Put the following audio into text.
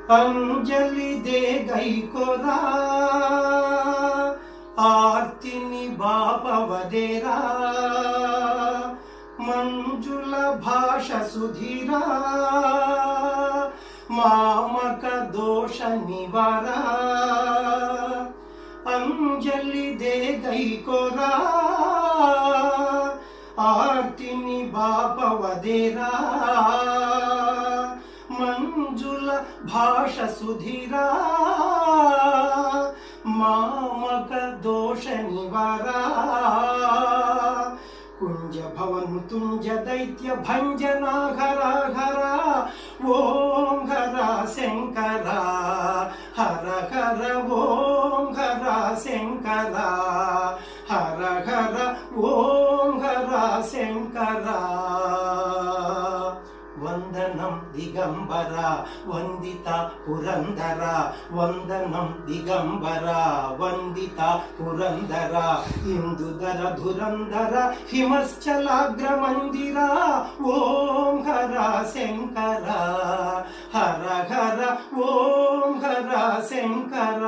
అంజలి they గైకొరా ఆర్తిని బాపవదేరా మంజుల భాష సుధీరా మామక దోష నివారా అంజలి they గైకొరా ఆర్తిని బాపవదేరా మంజుల భాష సుధీరా మామక దోష నివారా కుంజ భవను తుంజ దైత్య భంజనా హర హర ఓం హర శంకర హర హర ఓం హర శంకర హర హర ఓం హర శంకర వందనం దిగంబర వందిత పురందర వందనం దిగంబర వందిత పురందర ఇందుదర ధురందర హిమశ్చలాగ్రమందిర ఓం హర శంకర హర హర ఓం హర శంకర